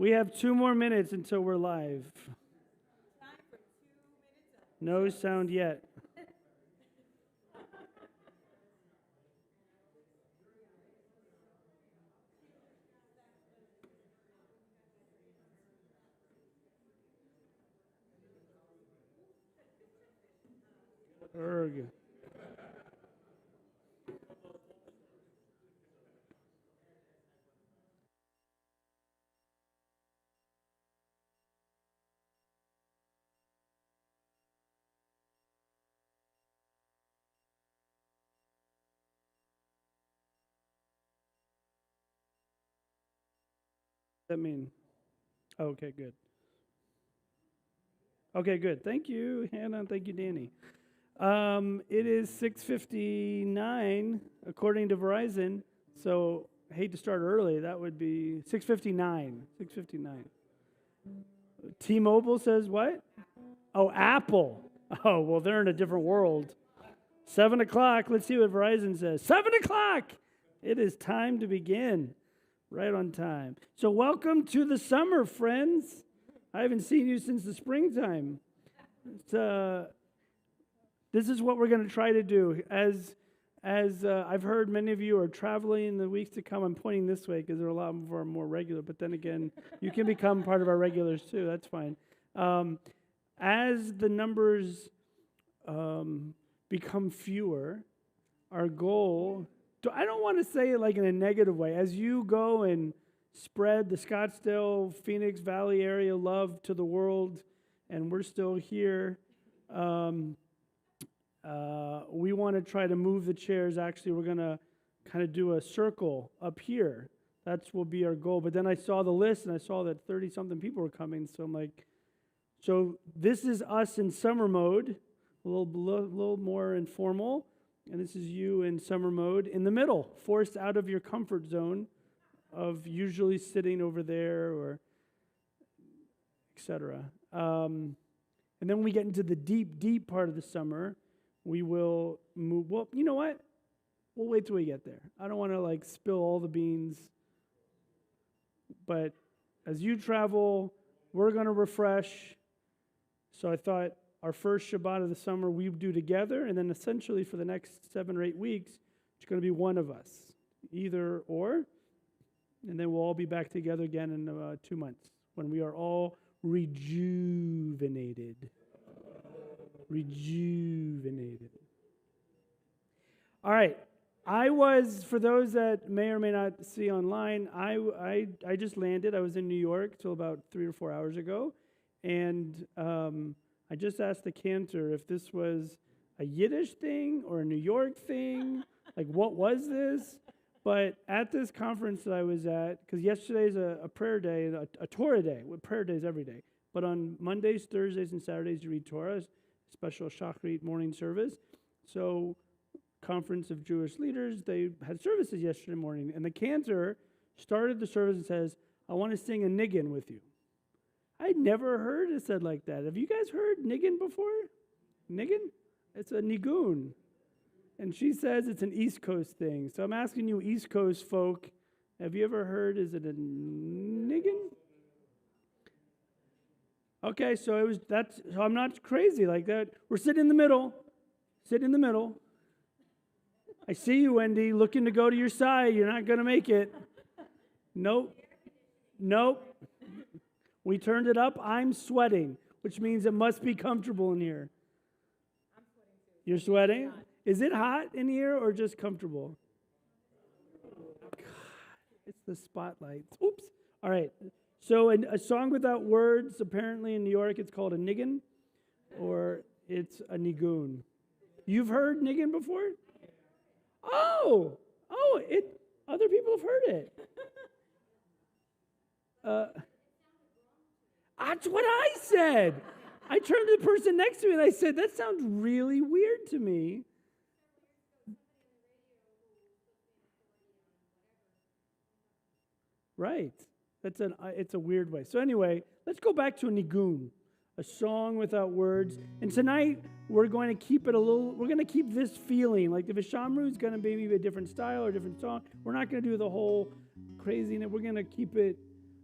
We have 2 more minutes until we're live. No sound yet. Erg. That mean? Okay, good. Okay, good. Thank you, Hannah. Thank you, Danny. It is 6:59 according to Verizon. So I hate to start early. That would be 6:59. 6:59. T-Mobile says what? Oh, Apple. Oh, well, they're in a different world. 7 o'clock. Let's see what Verizon says. 7 o'clock. It is time to begin. Right on time. So welcome to the summer, friends. I haven't seen you since the springtime. This is what we're going to try to do. As I've heard many of you are traveling in the weeks to come. I'm pointing this way because there are a lot of our more regular. But then again, you can become part of our regulars too. That's fine. As the numbers become fewer, our goal... I don't want to say it like in a negative way. As you go and spread the Scottsdale, Phoenix Valley area love to the world, and we're still here, we want to try to move the chairs. Actually, we're going to kind of do a circle up here. That will be our goal. But then I saw the list, and I saw that 30-something people were coming. So I'm like, so this is us in summer mode, a little more informal. And this is you in summer mode, in the middle, forced out of your comfort zone of usually sitting over there or etc. And then when we get into the deep, deep part of the summer, we will move. Well, you know what? We'll wait till we get there. I don't want to spill all the beans. But as you travel, we're going to refresh. So I thought, our first Shabbat of the summer we do together, and then essentially for the next 7 or 8 weeks, it's going to be one of us, either or, and then we'll all be back together again in 2 months when we are all rejuvenated. Rejuvenated. All right. For those that may or may not see online, I just landed. I was in New York till about 3 or 4 hours ago, and I just asked the cantor if this was a Yiddish thing or a New York thing. What was this? But at this conference that I was at, because yesterday's a prayer day, a Torah day, with prayer days every day. But on Mondays, Thursdays, and Saturdays, you read Torah, special Shachrit morning service. So, conference of Jewish leaders, they had services yesterday morning. And the cantor started the service and says, I want to sing a niggin with you. I'd never heard it said like that. Have you guys heard niggin before? Niggin? It's a nigun. And she says it's an East Coast thing. So I'm asking you East Coast folk, have you ever heard, is it a niggin? Okay, so so I'm not crazy like that. We're sitting in the middle. Sit in the middle. I see you, Wendy, looking to go to your side. You're not going to make it. Nope. We turned it up. I'm sweating, which means it must be comfortable in here. I'm sweating too. You're sweating? Is it hot in here or just comfortable? God, it's the spotlights. Oops. All right. So a song without words, apparently in New York, it's called a niggin, or it's a nigun. You've heard niggin before? Oh, other people have heard it. That's what I said. I turned to the person next to me and I said, that sounds really weird to me. Right. It's a weird way. So anyway, let's go back to a nigun, a song without words. And tonight, we're going to keep this feeling. Like the Vishamru is going to be a different style or different song. We're not going to do the whole craziness. We're going to keep it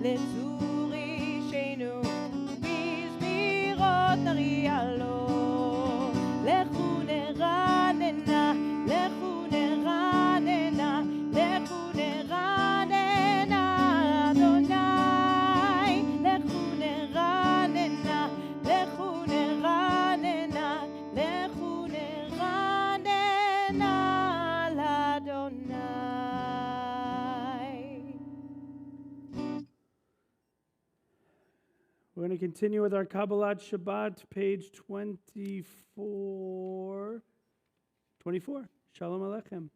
לצור אישנו, מזמירות נריע לו. לכו נרננה, לכו נרננה, לכו נרננה אדוני. לכו נרננה, לכו נרננה, לכו נרננה לאדוני. We're going to continue with our Kabbalat Shabbat, page 24. 24. Shalom Aleichem.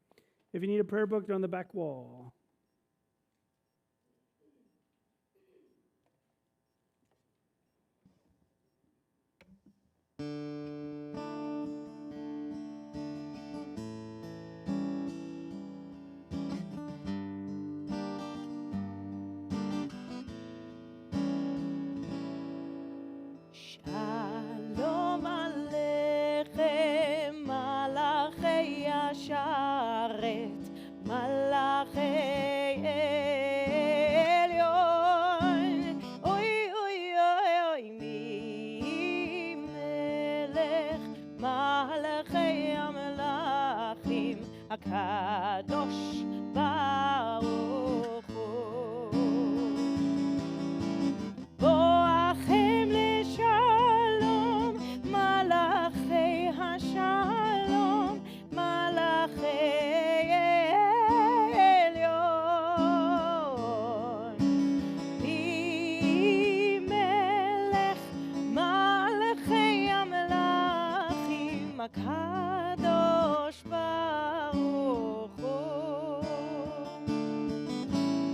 If you need a prayer book, they're on the back wall. שלום עליכם מלאכי השרת, מלאכי עליון. אוי אוי אוי אוי מי מלך, מלאכי המלאכים הקדוש ברוך הוא. בואכם לשלום מלאכי השלום, מלאכי עליון. מי מלך, מלאכי המלאכים הקדוש ברוך הוא.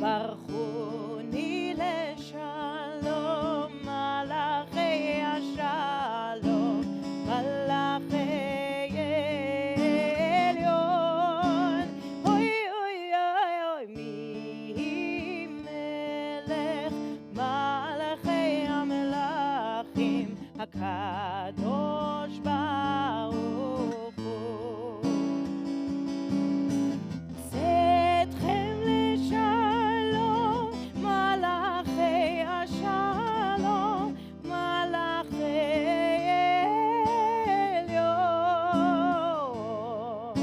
ברכוני לשלום מלאכי השלום, מלאכי עליון. אוי אוי אוי אוי מי מלך, מלאכי המלאכים הקדוש ברוך הוא. צאתכם לשלום מלאכי השלום, מלאכי עליון.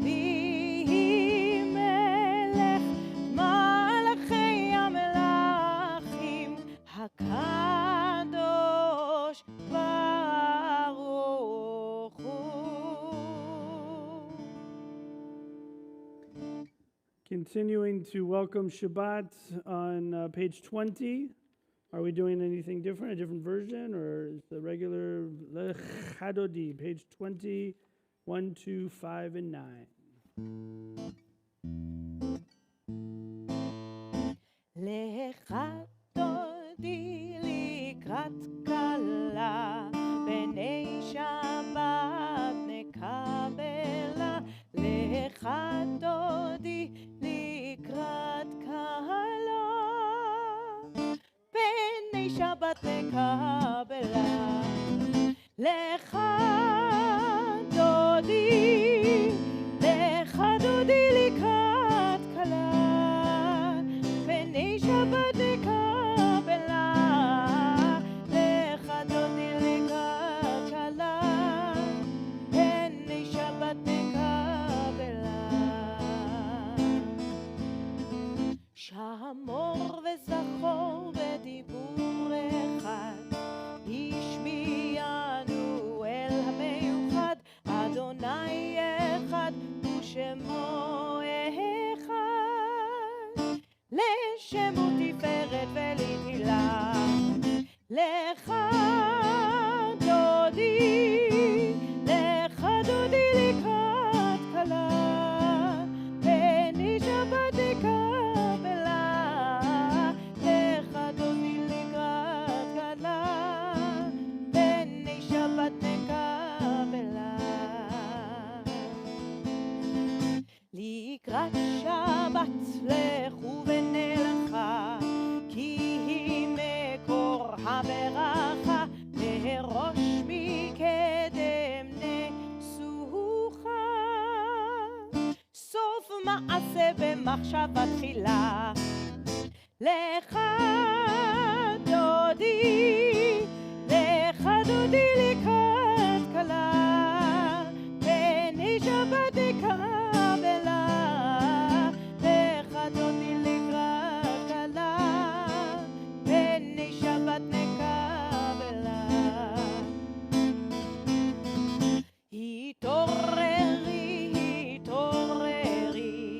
מי מלך, מלאכי המלאכים הקדוש ברוך הוא. Continuing to welcome Shabbat on page 20. Are we doing anything different, a different version, or is the regular Lech Hadodi, page 20, 1, 2, 5, and 9? לך דודי לקראת כלה, בני שבת נקבלה. לך דודי לקראת כלה, בני שבת נקבלה. לך דודי, לך דודי לקראת כלה, בני שבת נקבלה. לך דודי לקראת כלה, בני שבת נקבלה. שמור וזכור בדיבור אחד, השמיענו אל המיוחד. אדוני אחד ושמו אחד, לשמו תפארת ולתהילה. לך דודי, לך דודי לקראת כלה, בני שבת נקבלה. לך דודי לקראת כלה, בני שבת נקבלה. לקראת שבת לכו ונלכה, כי היא מקור הברכה. לראש מקדם נסוכה, סוף מעשה במחשבה תחילה. לך דודי, לך דודי לקראת כלה, פני שבת נקבלה, לך דודי לקראת כלה, פני שבת נקבלה. התעוררי, התעוררי,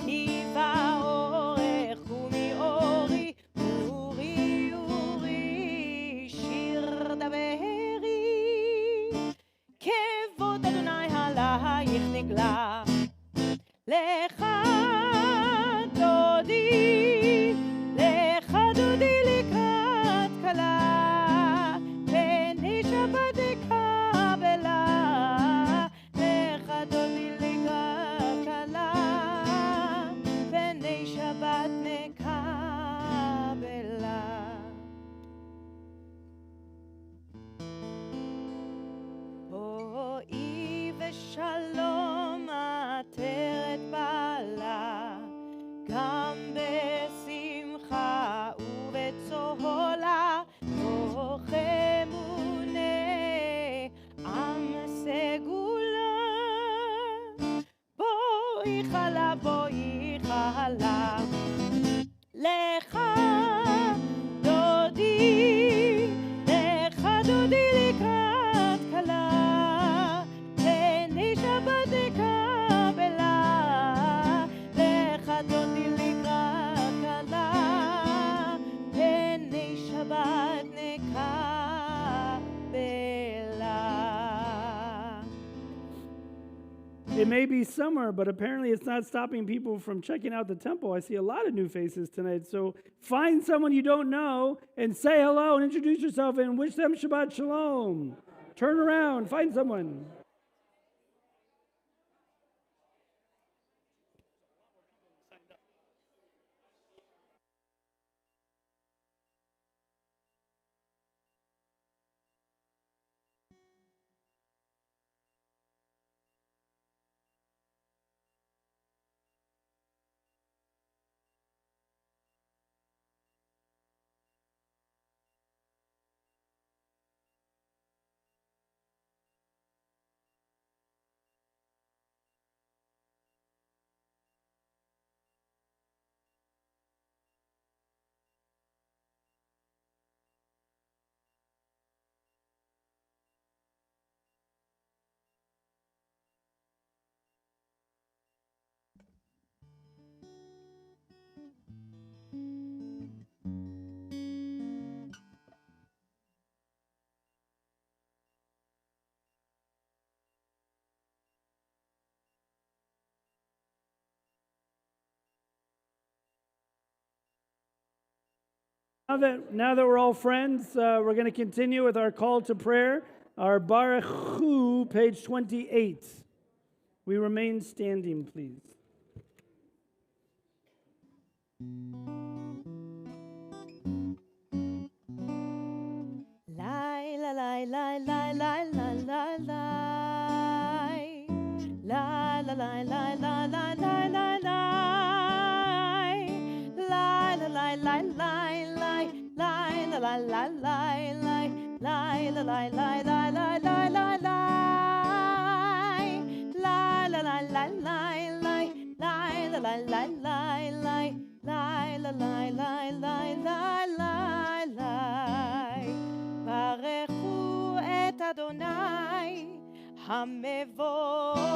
כי באורך ומאורי, אורי, אורי, שיר דברי, כבוד אדוני עלייך נגלה. לך דודי, לך דודי לקראת כלה, פני שבת נקבלה, לך דודי לקראת כלה, פני שבת נקבלה. בואי ושלום עטרת בעלה, גם בשמחה ובצהלה, תוך אמוני עם סגולה. בואי חלה, בואי חלה, לך דודי, לך דודי לקראת כלה, פני שבת נקבלה, לך דודי לקראת כלה, פני שבת נקבלה. It may be summer, but apparently it's not stopping people from checking out the temple. I see a lot of new faces tonight. So find someone you don't know and say hello and introduce yourself and wish them Shabbat Shalom. Turn around, find someone. Now that we're all friends, we're going to continue with our call to prayer, our Baruch Hu, page 28. We remain standing, please. Lie, lie, lie, lie, lie, lie, lie, lie, lie. Lie, lie, lie, lie, lie, lie, lie, lie, lie. Lie, lie, lie, lie, lie, lie. Lie, lie, lie, lie, lie, lie. Lie, lie, lie, lie, lie, lie, lie, lie, lie. Lie, lie, lie, lie, lie, lie. Lie, lie, lie, lie, lie, lie. Lie, lie, lie, lie, lie, lie, lie, lie. ברכו את אדוני המבורך.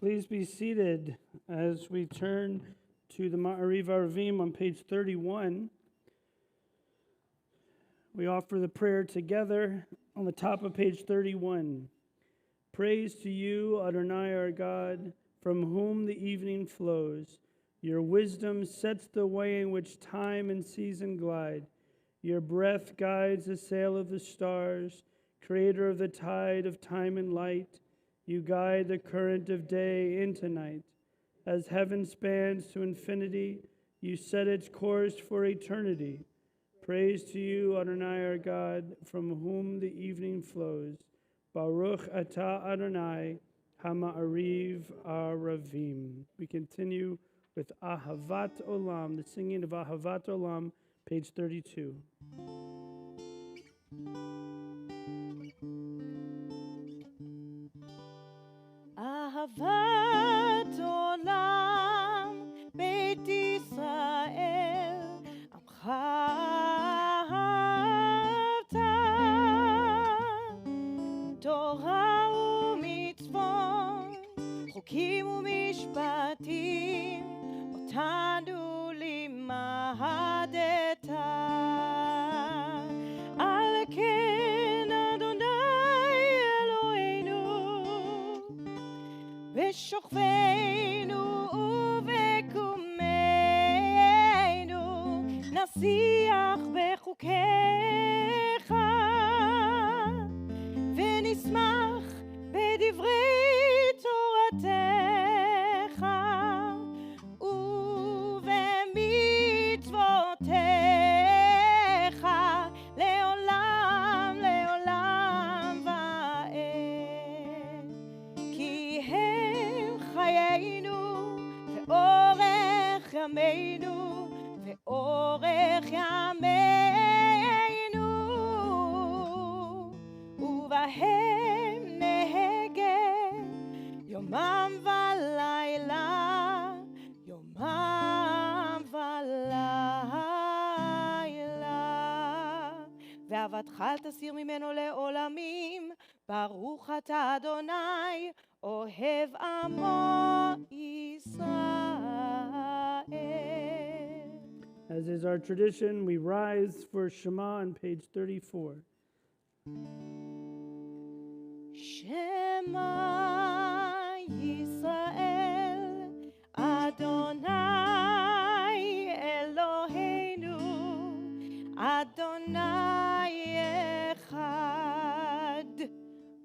Please be seated as we turn to the Ma'ariv Arvim on page 31. We offer the prayer together On the top of page 31. Praise to you, Adonai our God, from whom the evening flows. Your wisdom sets the way in which time and season glide. Your breath guides the sail of the stars, creator of the tide of time and light. You guide the current of day into night. As heaven spans to infinity, you set its course for eternity. Praise to you, Adonai our God, from whom the evening flows. Baruch atah Adonai, Hama'ariv Aravim. We continue with Ahavat Olam, the singing of Ahavat Olam, page 32. אהבת עולם, בית ישראל, עמך אהבת. תורה ומצוות, חוקים ומשפטים, אותנו לימדת. על כן אדוני אלוהינו, בשוכבנו ובקומנו, נשיח בחוקיך, ונשמח בדברי תורתך, ובמצוותיך, לעולם, לעולם ועד. כי הם חיינו, ואורך ימינו, ואורך ימינו, ובהם נהגה יומם ולילה, יומם ולילה. ואהבתך אל תסיר ממנו לעולמים, ברוך אתה אדוני, אוהב עמו ישראל. As is our tradition, we rise for Shema on page 34. Shema Yisrael, Adonai Eloheinu, Adonai Echad.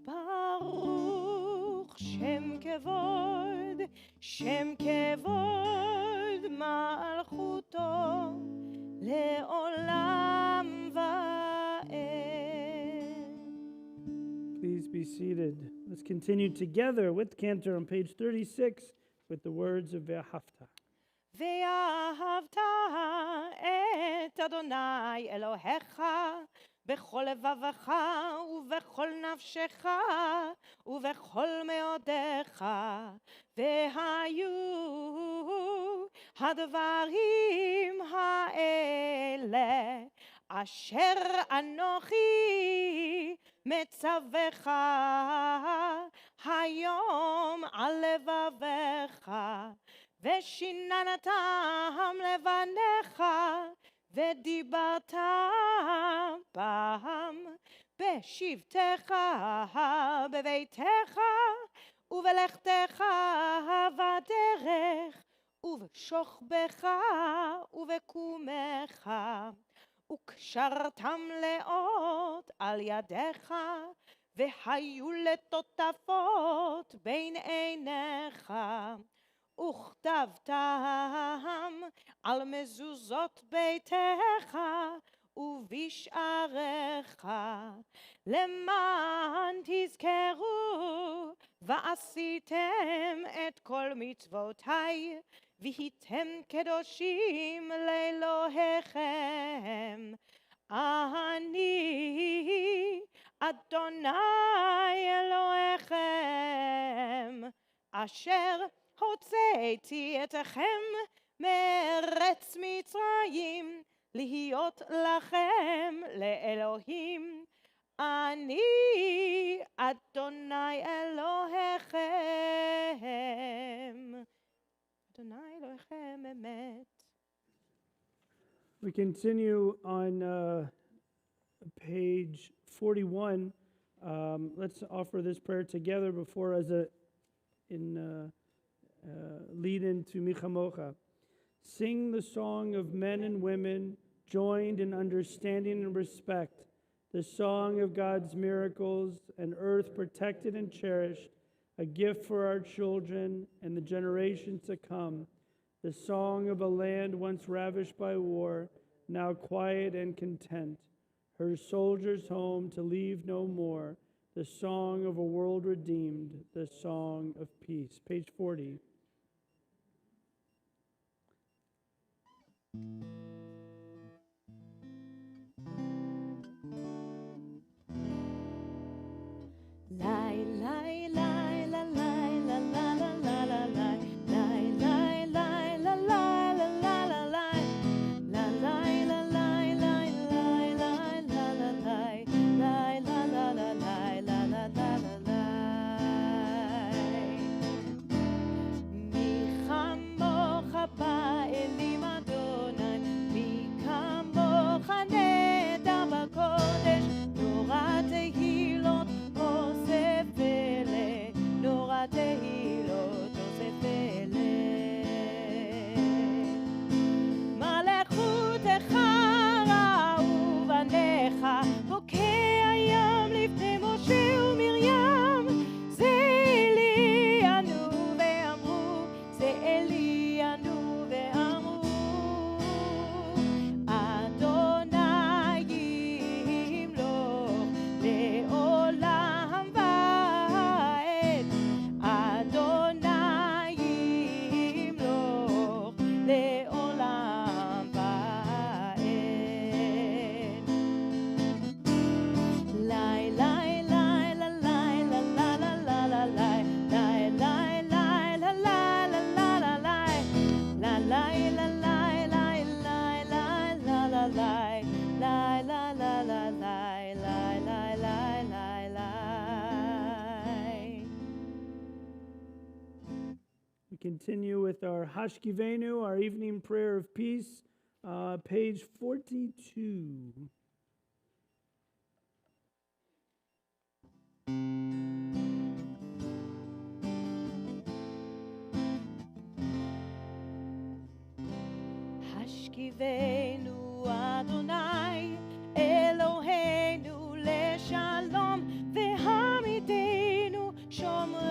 Baruch Shem Kevod, Shem Kevod Malchuto, Le'olam va'ed. Please be seated. Let's continue together with Cantor on page 36 with the words of Ve'ahavta. ואהבת את אדוני אלוהיך בכל לבבך ובכל נפשך ובכל מאודיך, והיו הדברים האלה אשר אנוכי מצווך היום על לבבך, ושיננתם לבניך, ודיברת בם בשבתך בביתך ובלכתך בדרך ובשוכבך ובקומך, וקשרתם לאות על ידיך, והיו לטוטפות בין עיניך, וכתבתם על מזוזות ביתך ובשעריך, למען תזכרו ועשיתם את כל מצוותיי, והייתם קדושים לאלוהיכם. אני אדוני אלוהיכם, אשר הוצאתי אתכם מארץ מצרים, להיות לכם לאלוהים. אני אדוני אלוהיכם. אדוני אלוהיכם אמת. We continue on page 41. Let's offer this prayer together before as a lead into Michamocha. Sing the song of men and women joined in understanding and respect, the song of God's miracles, an earth protected and cherished, a gift for our children and the generations to come, the song of a land once ravished by war, now quiet and content, her soldiers home to leave no more, the song of a world redeemed, the song of peace. Page 40. Lie, lie, lie, la, lie, la, la, la, la, la, lie. Lie, lie, lie, la, lie, la, la, la, lie. La, lie, la, lie, lie, lie, lie, la, la, lie. Lie, la, la, la, lie, la, la, la, la, lie. מי כמוך באלים אדוני, מי כמוך נהדר בקודש, נורא תהילות אוסף פלא, נורא תהילות אוסף פלא. מלכותך ראו בניך, בוקע ים לפני משה ומרים, זה אלי ענו ואמרו, זה אלי ענו ואמרו, אדוני ימלוך לעולם ועד, אדוני ימלוך לעולם ועד. Lie, lie, lie, la, lie, la, la, la, la, la, lie. Lie, lie, lie, la, lie, la, la, la, lie. La, lie, la, lie, lie, lie, lie, la, la, lie. Lie, la, la, la, lie, lie, lie, lie, lie, lie. We continue with our Hashkivenu, our evening prayer of peace, page 42. השכיבנו אדוני אלוהינו לשלום והעמידנו שומרנו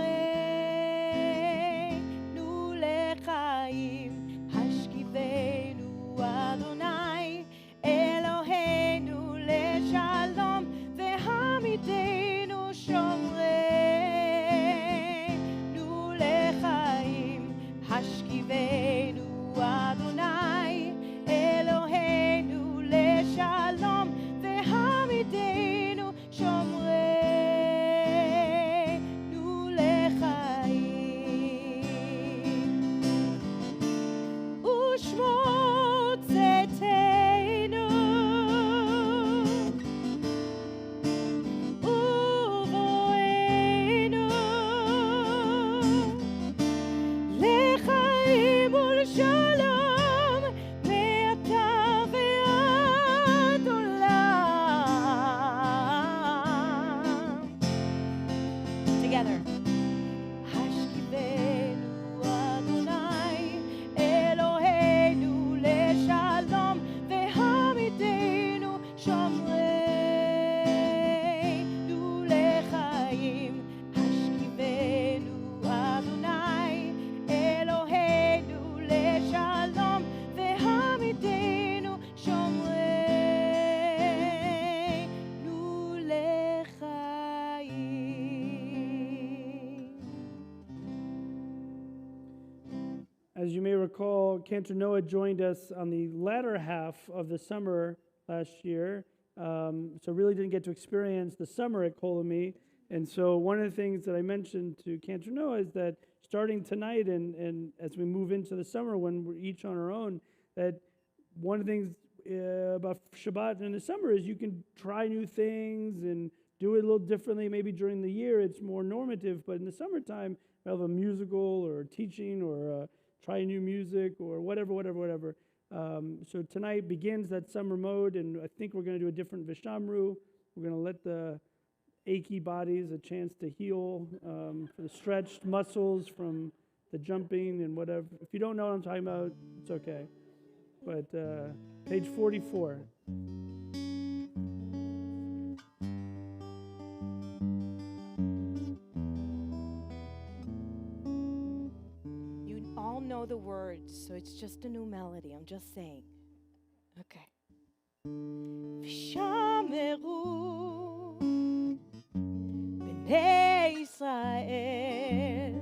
לחיים. השכיבנו אדוני אלוהינו לשלום והעמידנו שומרנו לחיים. השכיבנו אדוני אלוהינו לשלום והעמידנו שומרנו לחיים. ושמור צאתנו ובואנו לחיים ולשלום מעתה ועד עולם. Together. השכיבנו אדוני אלוהינו לשלום והעמידנו שומרנו לחיים. השכיבנו אדוני אלוהינו לשלום והעמידנו שומרנו לחיים. As you may recall, Cantor Noah joined us on the latter half of the summer last year, so really didn't get to experience the summer at Kolami. And so one of the things that I mentioned to Cantor Noah is that starting tonight and as we move into the summer when we're each on our own, that one of the things about Shabbat in the summer is you can try new things and do it a little differently. Maybe during the year it's more normative, but in the summertime, we'll have a musical or teaching or try new music or whatever. So tonight begins that summer mode, and I think we're going to do a different Vishamru We're going to let the achy bodies a chance to heal, for the stretched muscles from the jumping and whatever. If you don't know what I'm talking about, it's okay. But page 44. You all know the words, so it's just a new melody. I'm just saying. Okay. ושמרו בני ישראל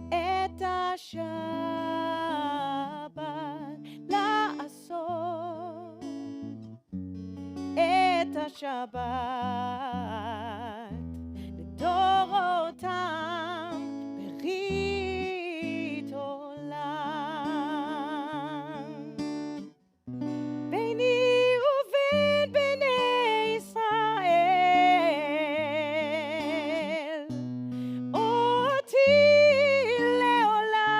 את השבת לעשות את השבת לדורותם ברית עולם ביני ובין בני ישראל אותי לעולם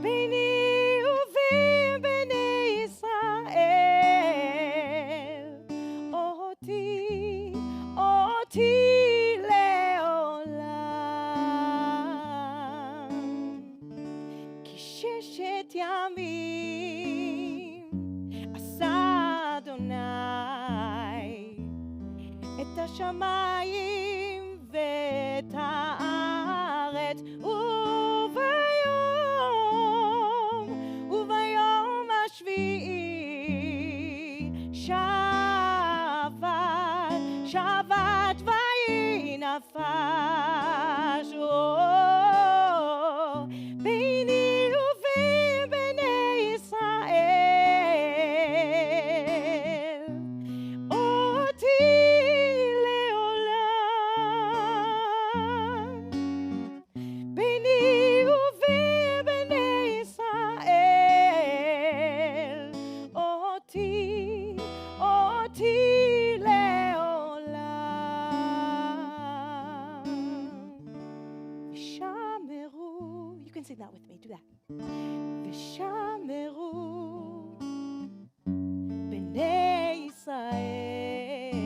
ביני ובין בני ישראל אותי לעולם כי ששת ימים עשה אדוני את השמיים ואת הארץ וביום השביעי שבת ויהי נפש ביני ובין בני ישראל אותי לעולם ביני ובין בני ישראל אותי לעולם ושמרו. You can sing that with me, do that. ושמרו בני ישראל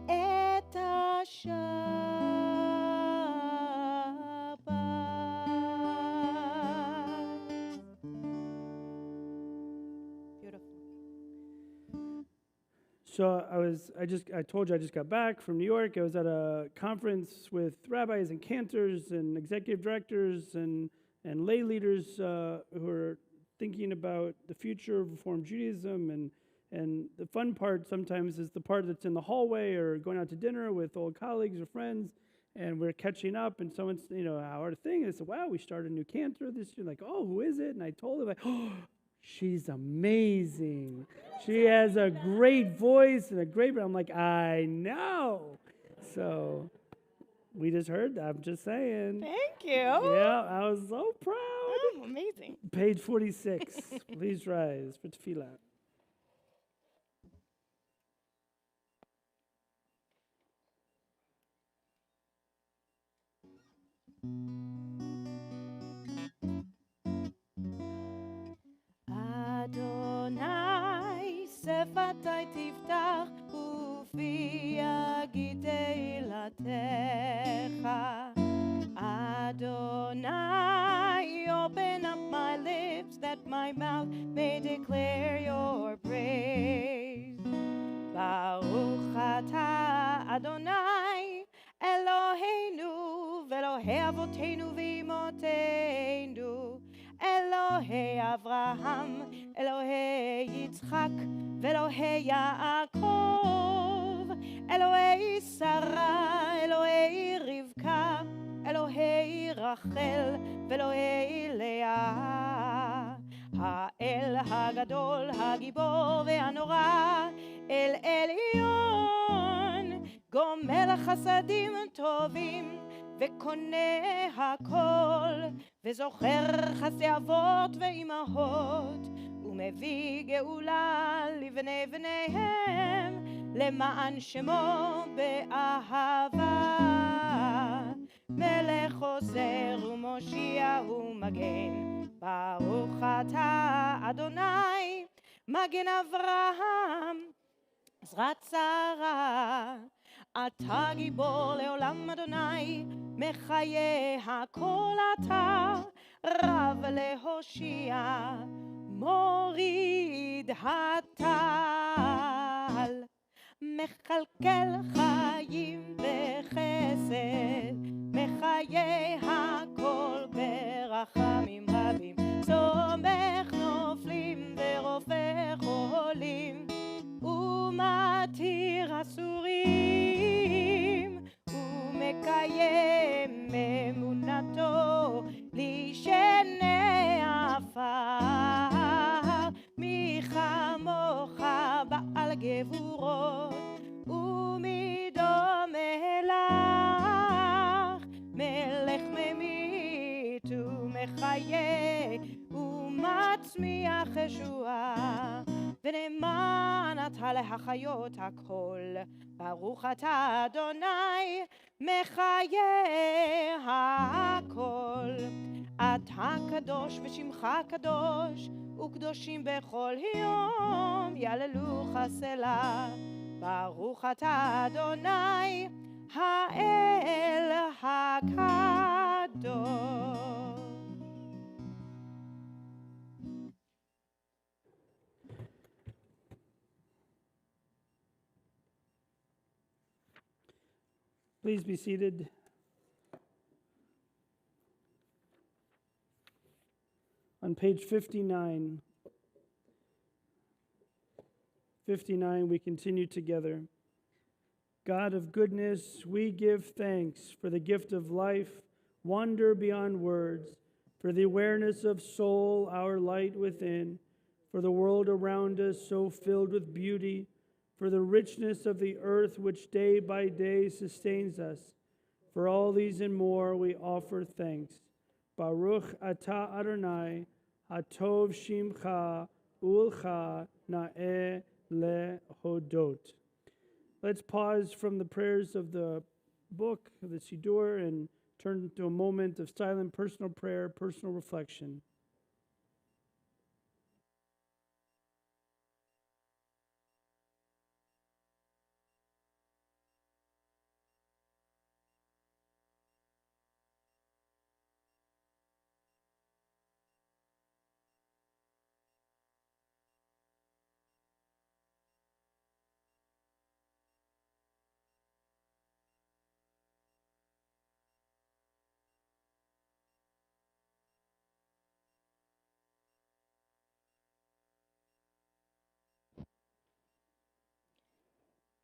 את השבת. Beautiful. So I told you I just got back from New York. I was at a conference with rabbis and cantors and executive directors and lay leaders who are thinking about the future of Reform Judaism. And the fun part sometimes is the part that's in the hallway or going out to dinner with old colleagues or friends, and we're catching up, and someone's, how our thing is, wow, we started a new cantor this year. Like, oh, who is it? And I told them, like, oh, she's amazing. She has a great voice and a great, I'm like, I know. So we just heard that. I'm just saying. Thank you. Yeah, I was so proud. Oh, amazing. Page 46. Please rise for tefillah. אדוני שפתי תפתח ופי יגיד תהילתך Adonai, open up my lips that my mouth may declare your praise. Baruch atah Adonai, Eloheinu, ve'Elohei avotenu v'imotenu, Elohei Avraham, Elohei Yitzchak, ve'Elohei Yaakov, Elohei Sarah, Elohei Rivka, Elohei Rachel, ve'Elohei Leah, האל הגדול, הגיבור והנורא, אל עליון, גומל חסדים טובים, וקונה הכל, וזוכר חסדי אבות ואימהות, ומביא גאולה לבני בניהם, למען שמו באהבה. מלך עוזר ומושיע ומגן, ברוך אתה אדוני, מגן אברהם, עזרת שרה, אתה גיבור לעולם אדוני, מחיי הכל אתה, רב להושיע, מוריד הטל, מכלכל חיים וחסד, מחיי הכל ברחמים רבים, סומך נופלים ורופא חולים, ומתיר אסורים, ומקיים אמונתו לשני עפר, מי כמוך בעל גבורות ומי דומה לך, מלך ממית ומחיה ומצמיח ישועה, ונאמן אתה להחיות הכל, ברוך אתה אדוני מחיה הכל. אתה קדוש ושמך קדוש, וקדושים בכל יום יעללוך סלה, ברוך אתה אדוני האל הקדוש. Please be seated. On page 59, we continue together. God of goodness, we give thanks for the gift of life, wonder beyond words, for the awareness of soul, our light within, for the world around us so filled with beauty, for the richness of the earth which day by day sustains us. For all these and more we offer thanks. Baruch atah Adonai, hatov shimcha ulcha na'eh lehodot. Let's pause from the prayers of the book, of the Siddur, and turn to a moment of silent personal prayer, personal reflection.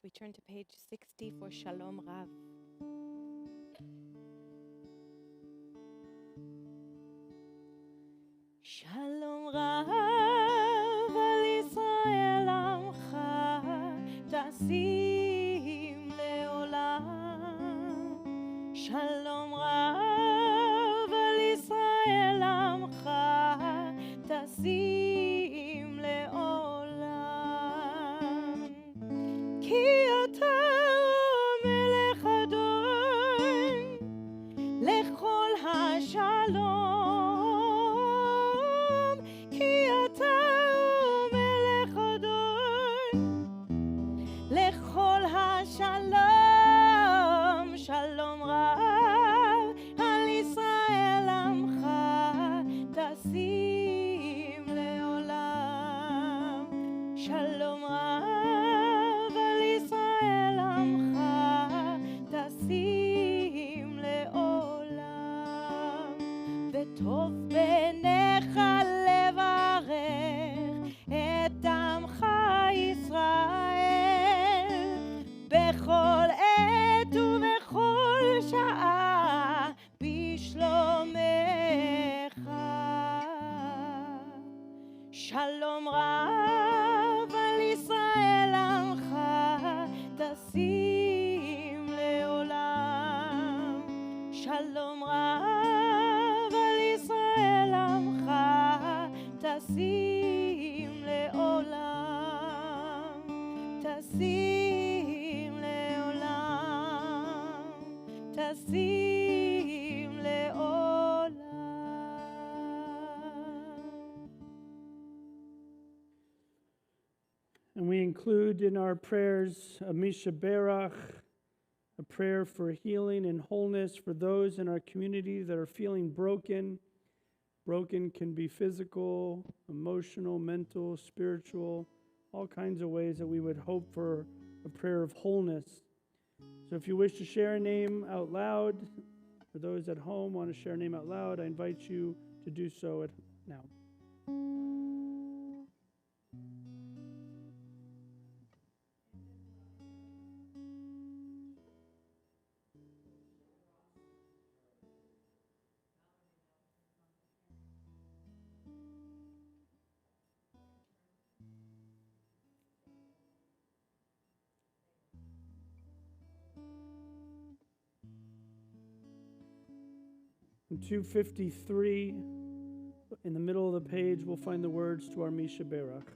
We turn to page 60 for Shalom Rav. Shalom Rav al Yisrael amcha, tasim leolam. Shalom Rav al Yisrael amcha, tasim leolam. Ki ata melech adon, lechol hashalom. Ki ata melech adon, lechol hashalom. Shalom rav al Yisrael amcha, tasim leolam. Shalom rav al Yisrael amcha, tasim leolam. וטוב בעיניך לברך את עמך ישראל בכל עת ובכל שעה בשלומך. שלום רב על ישראל עמך, תשים לעולם. שלום רב על ישראל עמך, תשים לעולם. תשים לעולם. תשים לעולם. include in our prayers a Misha Berach, a prayer for healing and wholeness for those in our community that are feeling broken. Broken can be physical, emotional, mental, spiritual, all kinds of ways that we would hope for a prayer of wholeness. So if you wish to share a name out loud, for those at home want to share a name out loud, I invite you to do so now. In 253, in the middle of the page, we'll find the words to our Misha Berach.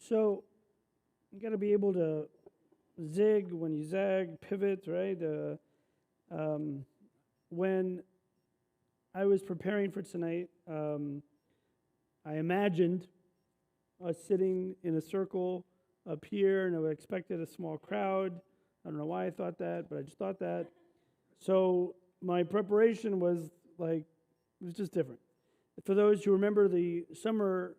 So you got to be able to zig when you zag, pivot, right? When I was preparing for tonight, I imagined us sitting in a circle up here, and I expected a small crowd. I don't know why I thought that, but I just thought that. So my preparation was it was just different. For those who remember the summer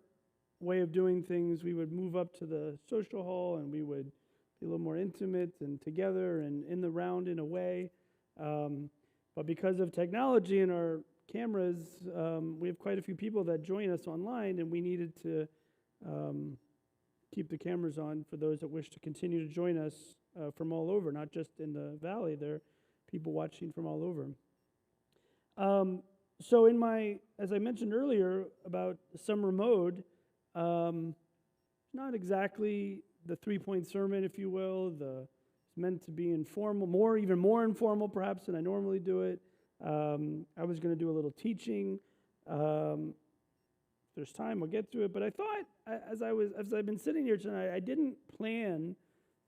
way of doing things, we would move up to the social hall and we would be a little more intimate and together and in the round in a way. But because of technology and our cameras, we have quite a few people that join us online, and we needed to keep the cameras on for those that wish to continue to join us from all over, not just in the valley. There are people watching from all over. So as I mentioned earlier about summer mode, not exactly the three-point sermon, if you will. It's meant to be informal, even more informal perhaps than I normally do it. I was going to do a little teaching. If there's time, we'll get to it. But I thought, as I've been sitting here tonight, I didn't plan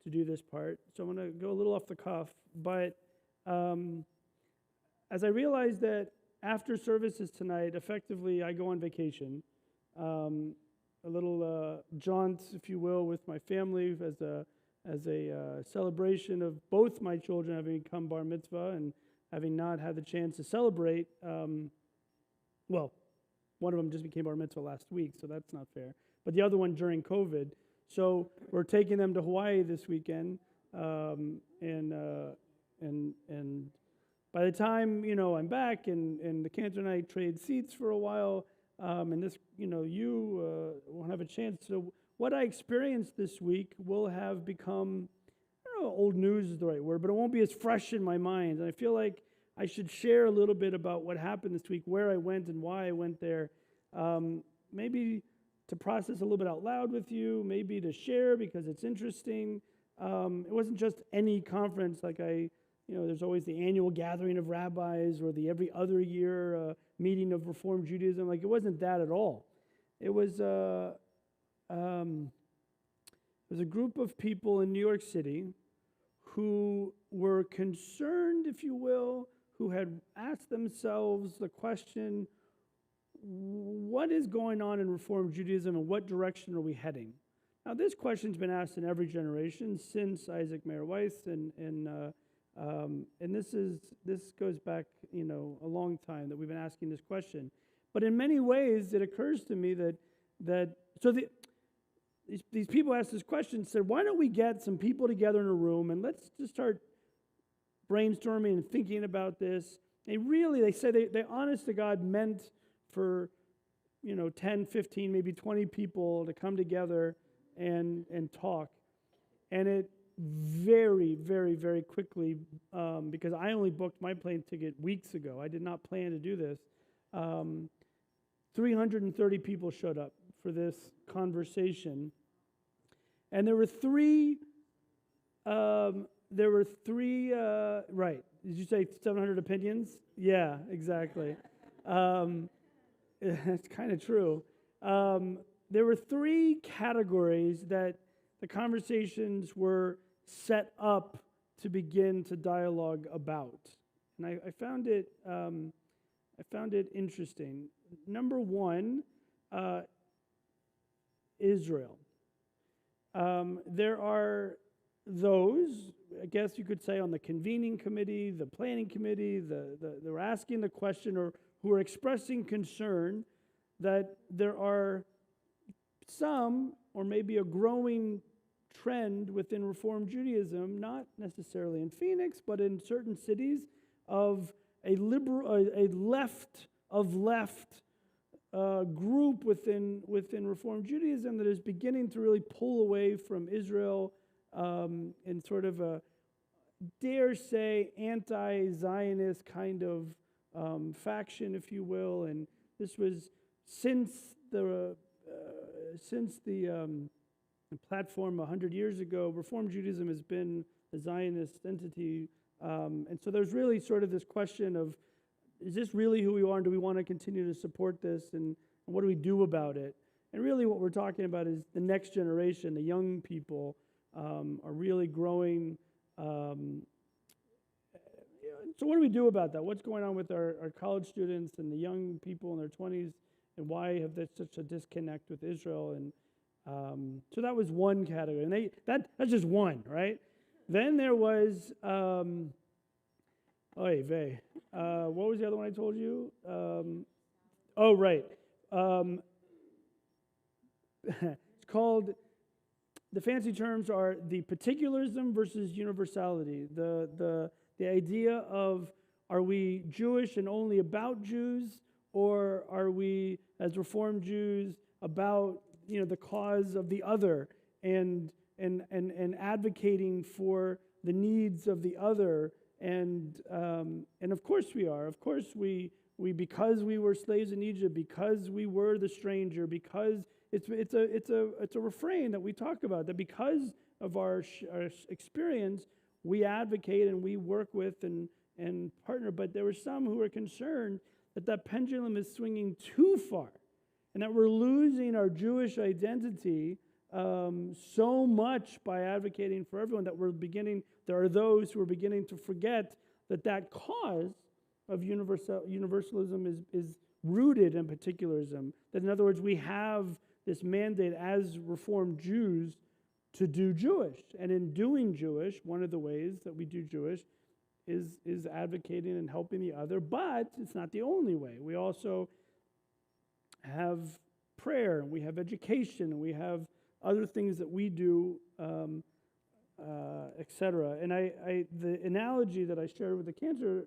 to do this part, so I'm going to go a little off the cuff. But as I realized that after services tonight, effectively, I go on vacation. A little jaunt, if you will, with my family as a celebration of both my children having become bar mitzvah and having not had the chance to celebrate. Well, one of them just became bar mitzvah last week, so that's not fair. But the other one during COVID. So we're taking them to Hawaii this weekend, and by the time I'm back and the Cantor and I trade seats for a while. And this, you won't have a chance. So what I experienced this week will have become, I don't know, old news is the right word, but it won't be as fresh in my mind. And I feel like I should share a little bit about what happened this week, where I went and why I went there. Maybe to process a little bit out loud with you, maybe to share because it's interesting. It wasn't just any conference like there's always the annual gathering of rabbis or the every other year meeting of Reform Judaism. Like, it wasn't that at all. It was a group of people in New York City who were concerned, if you will, who had asked themselves the question, what is going on in Reform Judaism and what direction are we heading? Now, this question's been asked in every generation since Isaac Mayer Weiss, and this goes back, a long time that we've been asking this question. But in many ways, it occurs to me these people asked this question, said, why don't we get some people together in a room and let's just start brainstorming and thinking about this. They said they honest to God meant for 10, 15, maybe 20 people to come together and talk. And it very, very, very quickly, because I only booked my plane ticket weeks ago. I did not plan to do this. 330 people showed up for this conversation. And there were three, right. Did you say 700 opinions? Yeah, exactly. It's kind of true. There were three categories that the conversations were set up to begin to dialogue about. And I found it interesting. Number one, Israel. There are those, I guess you could say, on the convening committee, the planning committee, they're asking the question or who are expressing concern that there are some, or maybe a growing trend within Reform Judaism, not necessarily in Phoenix, but in certain cities, of a left group within Reform Judaism that is beginning to really pull away from Israel in sort of a, dare say, anti-Zionist kind of faction, if you will. And this was since the platform 100 years ago. Reform Judaism has been a Zionist entity, and so there's really sort of this question of, is this really who we are, and do we want to continue to support this, and what do we do about it? And really what we're talking about is the next generation, the young people, are really growing. So what do we do about that? What's going on with our college students and the young people in their 20s, and why have they such a disconnect with Israel? And so that was one category, and that's just one, right? Then there was, oy vey. What was the other one I told you? Right. It's called, the fancy terms are the particularism versus universality. The idea of, are we Jewish and only about Jews, or are we, as Reformed Jews, about the cause of the other and advocating for the needs of the other? And of course we are. Of course we because we were slaves in Egypt, because we were the stranger, because it's a refrain that we talk about, that because of our experience, we advocate and we work with and partner. But there were some who were concerned that pendulum is swinging too far, and that we're losing our Jewish identity so much by advocating for everyone that there are those who are beginning to forget that cause of universalism is rooted in particularism. That, in other words, we have this mandate as Reformed Jews to do Jewish. And in doing Jewish, one of the ways that we do Jewish is advocating and helping the other, but it's not the only way. We also have prayer, and we have education, and we have other things that we do, etc. And the analogy that I shared with the cancer,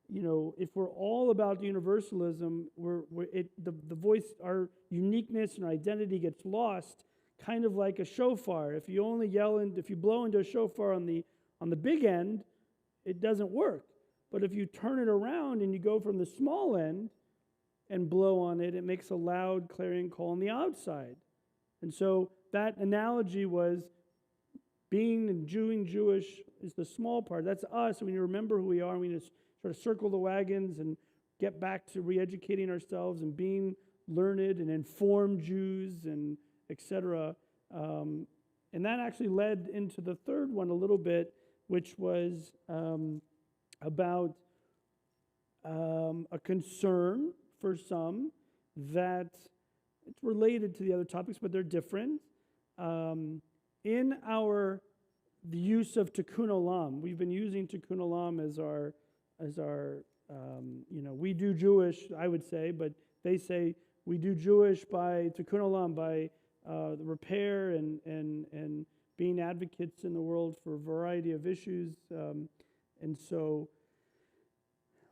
if we're all about universalism, the voice, our uniqueness and our identity gets lost, kind of like a shofar. If you only if you blow into a shofar on the big end, it doesn't work. But if you turn it around and you go from the small end and blow on it, it makes a loud clarion call on the outside. And so that analogy was being and Jewish is the small part. That's us. When you remember who we are, we just sort of circle the wagons and get back to re-educating ourselves and being learned and informed Jews and etc. And that actually led into the third one a little bit, which was about a concern for some that it's related to the other topics, but they're different. In the use of Tikkun Olam, we've been using Tikkun Olam as our we do Jewish, I would say, but they say we do Jewish by Tikkun Olam, by the repair and being advocates in the world for a variety of issues. And so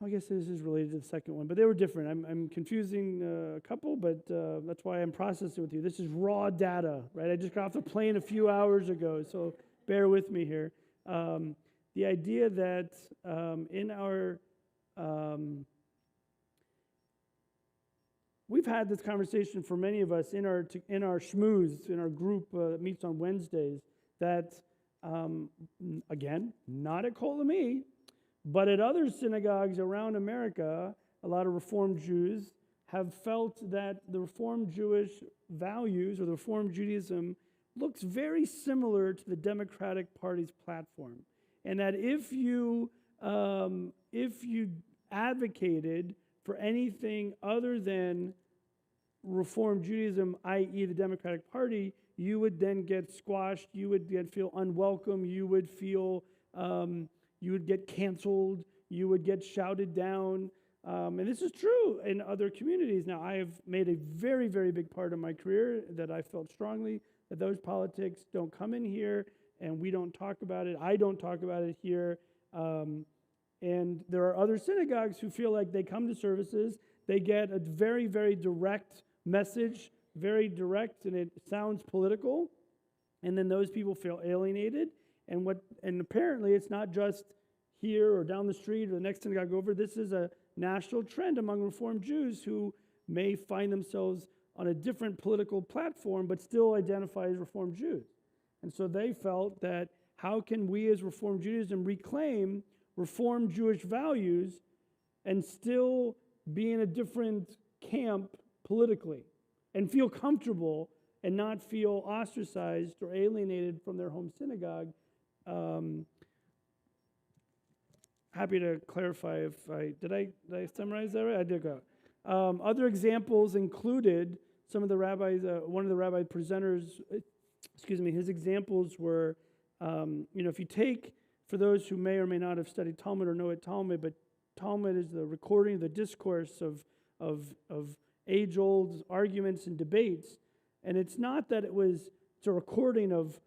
I guess this is related to the second one, but they were different. I'm confusing a couple, but that's why I'm processing with you. This is raw data, right? I just got off the plane a few hours ago, so bear with me here. The idea that in our we've had this conversation for many of us in our shmooze, in our group that meets on Wednesdays, that, again, not at Kol Ami, but at other synagogues around America, a lot of Reformed Jews have felt that the Reformed Jewish values or the Reformed Judaism looks very similar to the Democratic Party's platform. And that if you advocated for anything other than Reformed Judaism, i.e. the Democratic Party, you would then get squashed, you would feel unwelcome, you would feel, you would get canceled, you would get shouted down. And this is true in other communities. Now, I have made a very, very big part of my career that I felt strongly that those politics don't come in here and we don't talk about it. I don't talk about it here. And there are other synagogues who feel like they come to services, they get a very, very direct message, very direct, and it sounds political, and then those people feel alienated. And apparently it's not just here or down the street or the next synagogue over. This is a national trend among Reformed Jews who may find themselves on a different political platform but still identify as Reformed Jews. And so they felt that how can we as Reformed Judaism reclaim Reformed Jewish values and still be in a different camp politically and feel comfortable and not feel ostracized or alienated from their home synagogue. Happy to clarify if did I summarize that right? I did go. Other examples included some of the rabbis, one of the rabbi presenters, his examples were, if you take, for those who may or may not have studied Talmud or know it Talmud, but Talmud is the recording of the discourse of age-old arguments and debates, and it's not that it's a recording of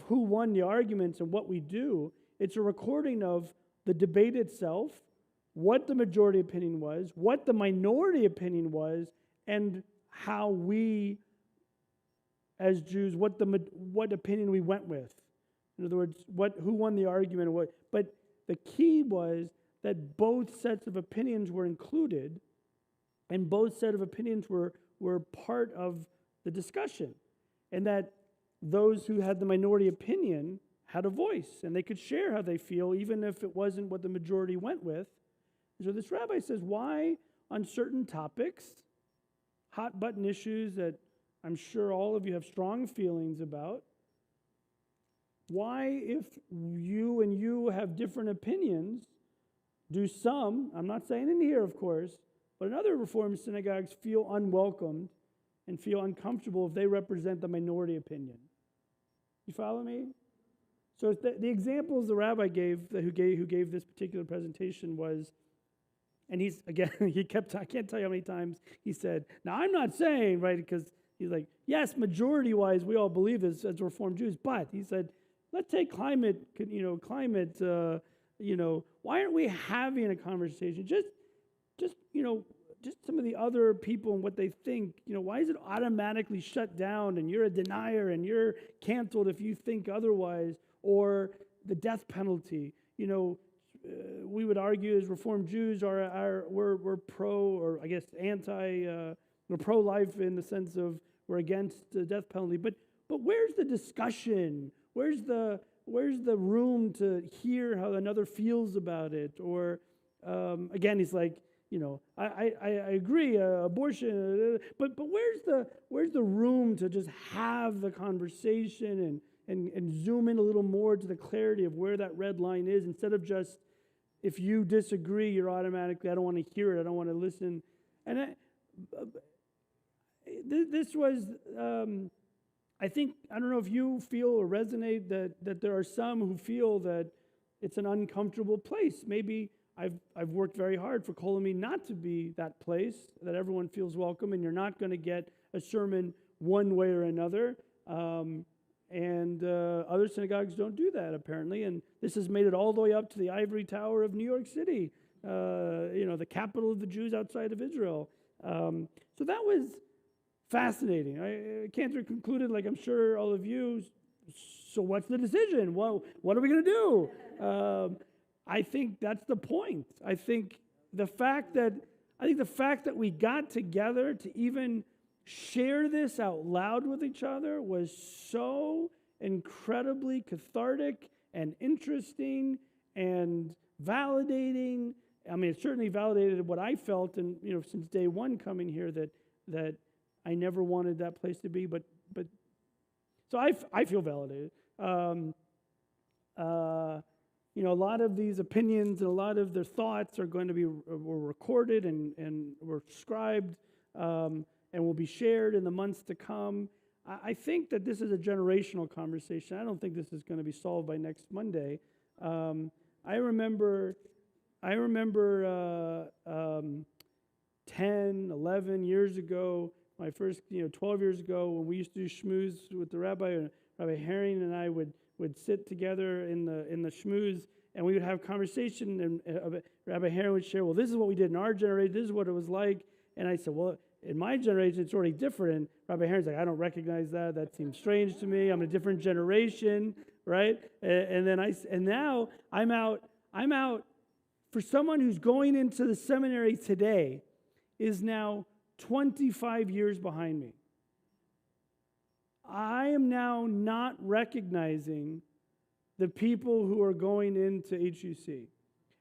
who won the arguments and what we do. It's a recording of the debate itself, what the majority opinion was, what the minority opinion was, and how we, as Jews, what opinion we went with. In other words, who won the argument and what. But the key was that both sets of opinions were included, and both sets of opinions were part of the discussion, and that those who had the minority opinion had a voice, and they could share how they feel, even if it wasn't what the majority went with. So this rabbi says, why on certain topics, hot button issues that I'm sure all of you have strong feelings about, why, if you have different opinions, do some, I'm not saying in here, of course, but in other Reformed synagogues feel unwelcomed and feel uncomfortable if they represent the minority opinion? You follow me? So the examples the rabbi gave, who gave this particular presentation was, and he's, again, I can't tell you how many times he said, now I'm not saying, right, because he's like, yes, majority-wise, we all believe this as Reformed Jews, but he said, let's take climate, why aren't we having a conversation? Just some of the other people and what they think, why is it automatically shut down and you're a denier and you're canceled if you think otherwise, or the death penalty, we would argue as Reformed Jews we're pro, or I guess anti, we're pro-life in the sense of we're against the death penalty. But where's the discussion? Where's the room to hear how another feels about it? Or again, he's like, I agree, abortion, but where's the room to just have the conversation and zoom in a little more to the clarity of where that red line is, instead of just, if you disagree, you're automatically, I don't want to hear it, I don't want to listen. And this was, I think, I don't know if you feel or resonate that there are some who feel that it's an uncomfortable place. Maybe I've worked very hard for Colomine not to be that place, that everyone feels welcome, and you're not going to get a sermon one way or another. And other synagogues don't do that, apparently. And this has made it all the way up to the ivory tower of New York City, the capital of the Jews outside of Israel. So that was fascinating. Cantor concluded, like I'm sure all of you, so what's the decision? Well, what are we going to do? I think that's the point. I think the fact that we got together to even share this out loud with each other was so incredibly cathartic and interesting and validating. I mean, it certainly validated what I felt, and since day one coming here, that I never wanted that place to be. But so I feel validated. A lot of these opinions and a lot of their thoughts are going to be were recorded and were scribed and will be shared in the months to come. I think that this is a generational conversation. I don't think this is going to be solved by next Monday. I remember 10, 11 years ago, my first, 12 years ago, when we used to do shmooze with the rabbi, Rabbi Herring and I would sit together in the shmooze, and we would have conversation, and Rabbi Herring would share, well, this is what we did in our generation, this is what it was like. And I said, well, in my generation, it's already different. And Rabbi Herring's like, I don't recognize that. That seems strange to me. I'm a different generation, right? And now I'm out. For someone who's going into the seminary today, is now 25 years behind me. I am now not recognizing the people who are going into HUC.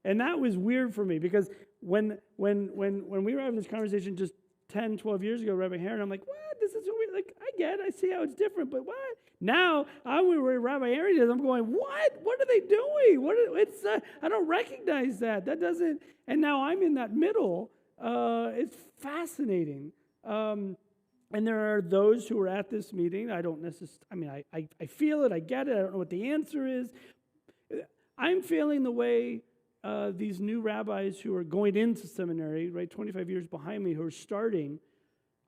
And that was weird for me, because when we were having this conversation just 10, 12 years ago, Rabbi Herring, I'm like, what? This is so weird. Like, I get it. I see how it's different, but what? Now, I'm where Rabbi Herring is. I'm going, what? What are they doing? I don't recognize that. That doesn't, and now I'm in that middle. It's fascinating. And there are those who are at this meeting. I don't necessarily, I feel it, I get it, I don't know what the answer is. I'm feeling the way these new rabbis who are going into seminary, right, 25 years behind me, who are starting,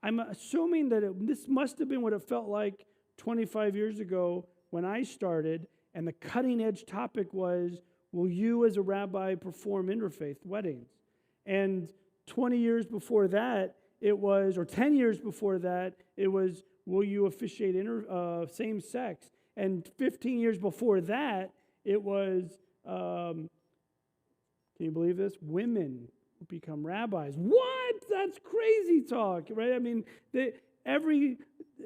I'm assuming that this must have been what it felt like 25 years ago when I started, and the cutting edge topic was, will you as a rabbi perform interfaith weddings? And 20 years before that, it was, or 10 years before that, it was, will you officiate same sex? And 15 years before that, it was, can you believe this? Women become rabbis. What? That's crazy talk, right? I mean, every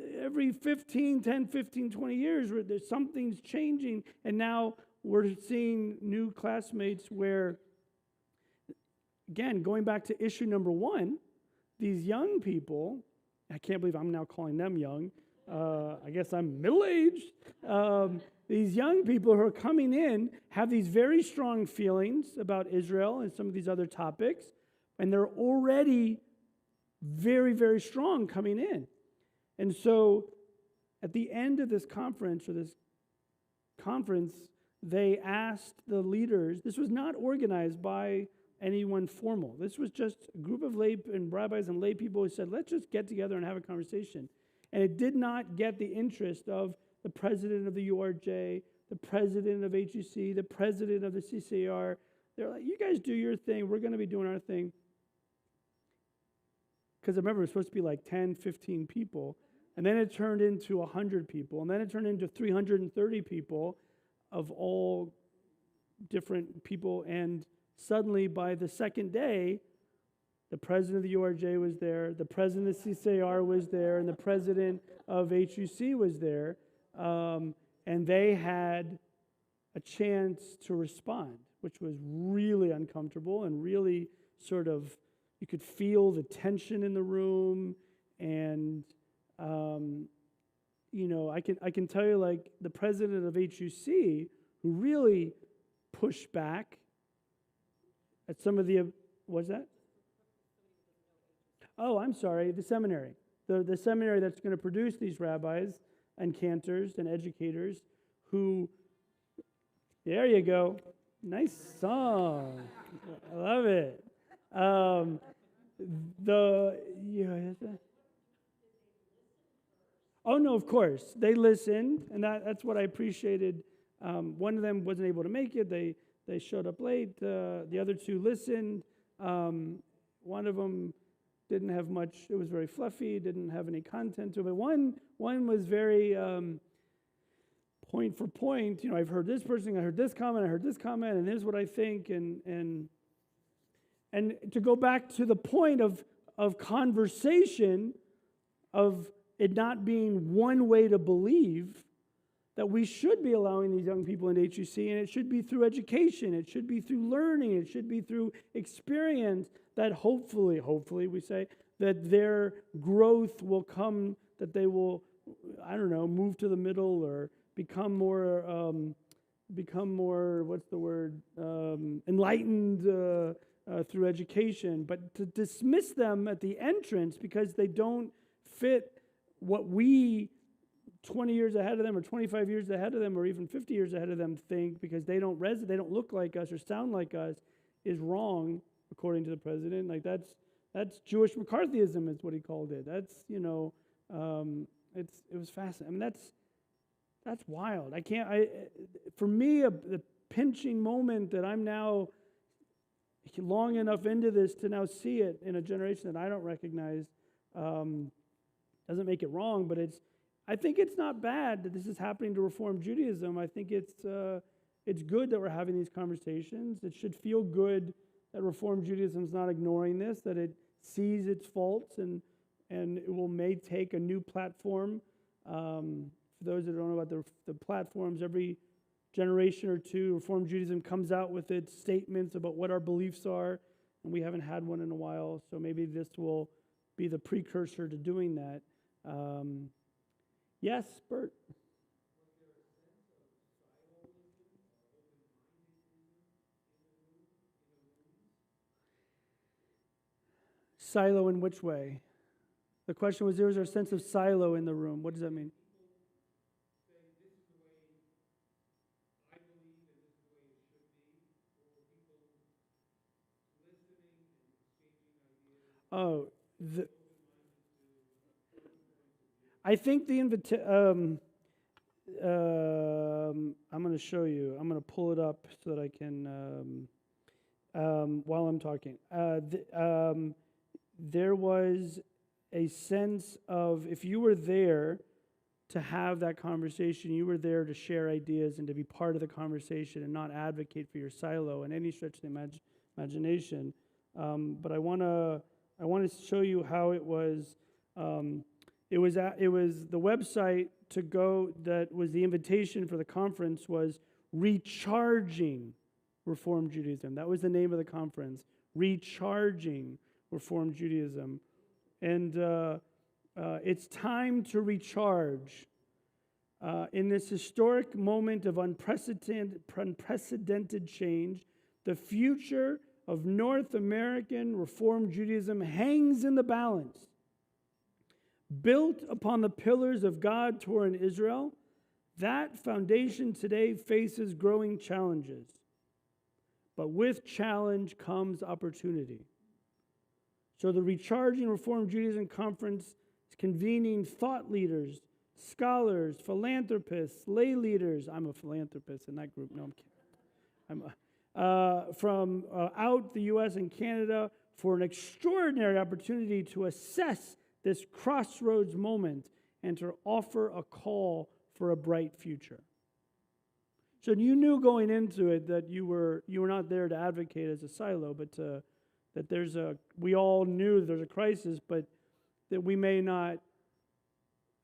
10, 15, 20 years, something's changing, and now we're seeing new classmates where, again, going back to issue number one, these young people, I can't believe I'm now calling them young. I guess I'm middle-aged. These young people who are coming in have these very strong feelings about Israel and some of these other topics, and they're already very, very strong coming in. And so at the end of this conference, they asked the leaders, this was not organized by anyone formal. This was just a group of rabbis and lay people who said, let's just get together and have a conversation. And it did not get the interest of the president of the URJ, the president of HUC, the president of the CCAR. They're like, you guys do your thing. We're going to be doing our thing. Because I remember it was supposed to be like 10, 15 people. And then it turned into 100 people. And then it turned into 330 people of all different people. And suddenly by the second day, the president of the URJ was there, the president of CCAR was there, and the president of HUC was there, and they had a chance to respond, which was really uncomfortable and really sort of, you could feel the tension in the room, and I can tell you, like, the president of HUC, who really pushed back at some of the, what's that? Oh, I'm sorry, the seminary. The seminary that's going to produce these rabbis and cantors and educators who, there you go, nice song. I love it. Oh, no, of course. They listened, and that's what I appreciated. One of them wasn't able to make it. They showed up late. The other two listened. One of them didn't have much. It was very fluffy, didn't have any content to it. But one was very point for point. I've heard this person, I heard this comment, and here's what I think. And to go back to the point of conversation, of it not being one way to believe, that we should be allowing these young people in HUC, and it should be through education, it should be through learning, it should be through experience, that hopefully we say, that their growth will come, that they will, move to the middle or become more, what's the word, enlightened through education. But to dismiss them at the entrance because they don't fit what we 20 years ahead of them or 25 years ahead of them or even 50 years ahead of them think, because they don't look like us or sound like us, is wrong, according to the president. Like, that's Jewish McCarthyism is what he called it. That's, it was fascinating. I mean, that's wild. For me, the pinching moment that I'm now long enough into this to now see it in a generation that I don't recognize, doesn't make it wrong, but I think it's not bad that this is happening to Reform Judaism. I think it's good that we're having these conversations. It should feel good that Reform Judaism is not ignoring this, that it sees its faults, and it may take a new platform. For those that don't know about the platforms, every generation or two, Reform Judaism comes out with its statements about what our beliefs are, and we haven't had one in a while, so maybe this will be the precursor to doing that. Yes, Bert? Silo in which way? The question was, there was a sense of silo in the room. What does that mean? Oh, I think the I'm going to show you. I'm going to pull it up so that I can, while I'm talking. There was a sense of, if you were there to have that conversation, you were there to share ideas and to be part of the conversation and not advocate for your silo in any stretch of the imagination. But I want to show you how it was. It was the website to go, that was the invitation for the conference, was Recharging Reform Judaism. That was the name of the conference, Recharging Reform Judaism. And it's time to recharge. In this historic moment of unprecedented change, the future of North American Reform Judaism hangs in the balance. Built upon the pillars of God, Torah, and Israel, that foundation today faces growing challenges. But with challenge comes opportunity. So the Recharging Reform Judaism Conference is convening thought leaders, scholars, philanthropists, lay leaders. I'm a philanthropist in that group. No, I'm kidding. From out the U.S. and Canada, for an extraordinary opportunity to assess this crossroads moment and to offer a call for a bright future. So you knew going into it that you were not there to advocate as a silo, but that we all knew there's a crisis, but that we may not.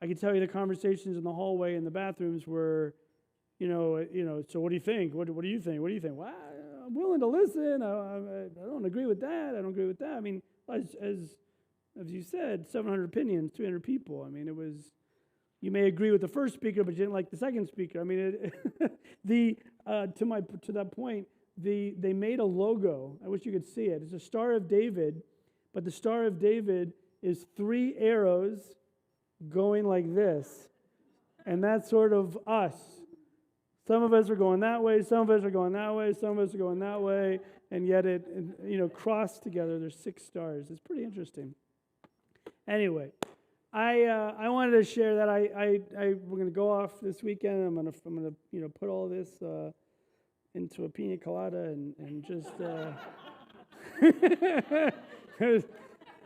I can tell you the conversations in the hallway and the bathrooms were, so what do you think? What do you think? What do you think? Well, I'm willing to listen. I don't agree with that. I don't agree with that. I mean, as you said, 700 opinions, 300 people. I mean, it was, you may agree with the first speaker, but you didn't like the second speaker. I mean, to that point, they made a logo. I wish you could see it. It's a Star of David, but the Star of David is 3 arrows going like this. And that's sort of us. Some of us are going that way, some of us are going that way, some of us are going that way, and yet it crossed together. There's 6 stars. It's pretty interesting. Anyway, I wanted to share that we're going to go off this weekend. I'm going to put all this into a pina colada and just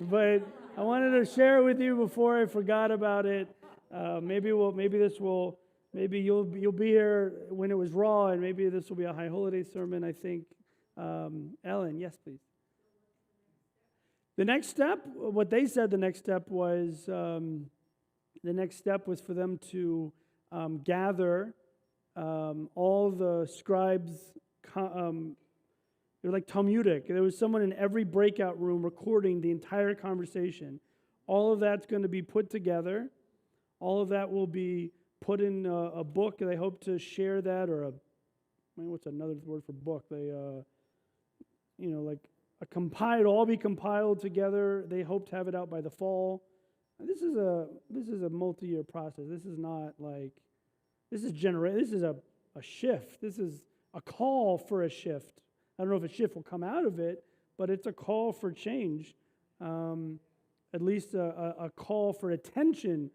but I wanted to share it with you before I forgot about it. Maybe you'll be here when it was raw, and maybe this will be a high holiday sermon, I think. Ellen, yes, please. The next step, what they said the next step was for them to gather all the scribes. They're like Talmudic. There was someone in every breakout room recording the entire conversation. All of that's going to be put together. All of that will be put in a book. They hope to share that, or what's another word for book? They, it'll all be compiled together. They hope to have it out by the fall. And this is a multi-year process. This is not like, this is a shift. This is a call for a shift. I don't know if a shift will come out of it, but it's a call for change. At least a call for attention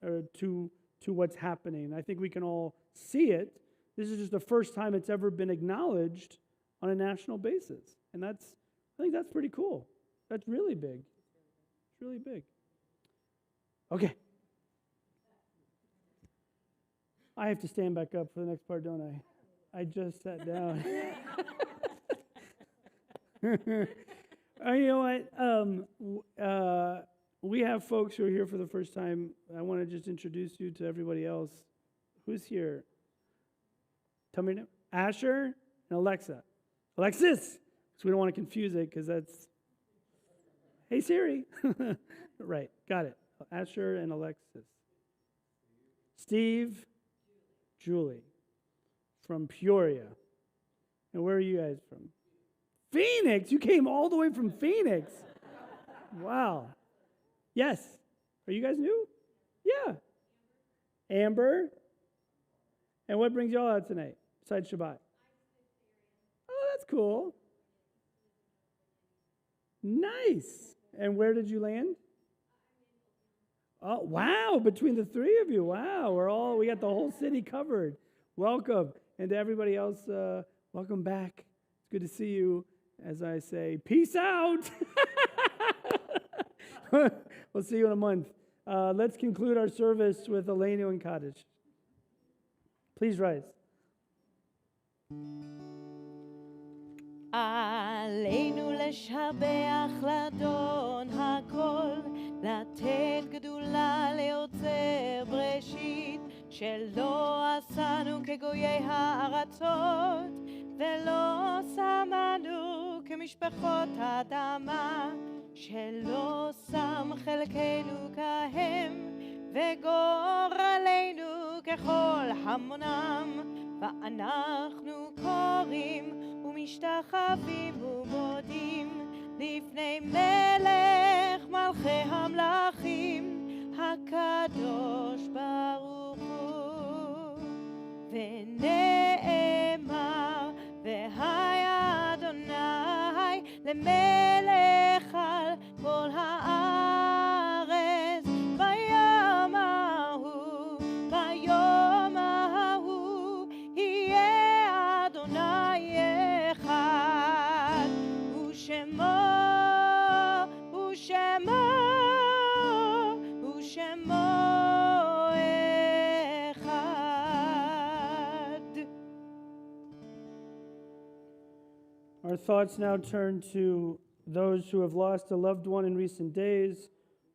to what's happening. I think we can all see it. This is just the first time it's ever been acknowledged on a national basis. And I think that's pretty cool. That's really big. It's really big. Okay. I have to stand back up for the next part, don't I? I just sat down. You know what? We have folks who are here for the first time. I want to just introduce you to everybody else. Who's here? Tell me now. Asher and Alexa. Alexis! So we don't want to confuse it because that's, hey Siri. Right, got it. Asher and Alexis. Steve, Julie from Peoria. And where are you guys from? Phoenix! You came all the way from Phoenix. Wow. Yes. Are you guys new? Yeah. Amber. And what brings y'all out tonight besides Shabbat? Oh, that's cool. Nice. And where did you land? Oh, wow. Between the 3 of you. Wow. We got the whole city covered. Welcome. And to everybody else, welcome back. It's good to see you. As I say, peace out. We'll see you in a month. Let's conclude our service with Aleinu and Kaddish. Please rise. עלינו לשבח לאדון הכל, לתת גדולה ליוצר בראשית, שלא עשנו כגויי הארצות, ולא שמנו כמשפחות האדמה, שלא שם חלקנו כהם, וגורלנו ככל המונם, ואנחנו קוראים ומשתחווים ומודים לפני מלך מלכי המלכים הקדוש ברוך הוא. ונאמר והיה אדוני למלך על כל הארץ ביום ההוא, ביום ההוא יהיה אדוני אחד, ושמו ושמו אחד. Our thoughts now turn to those who have lost a loved one in recent days,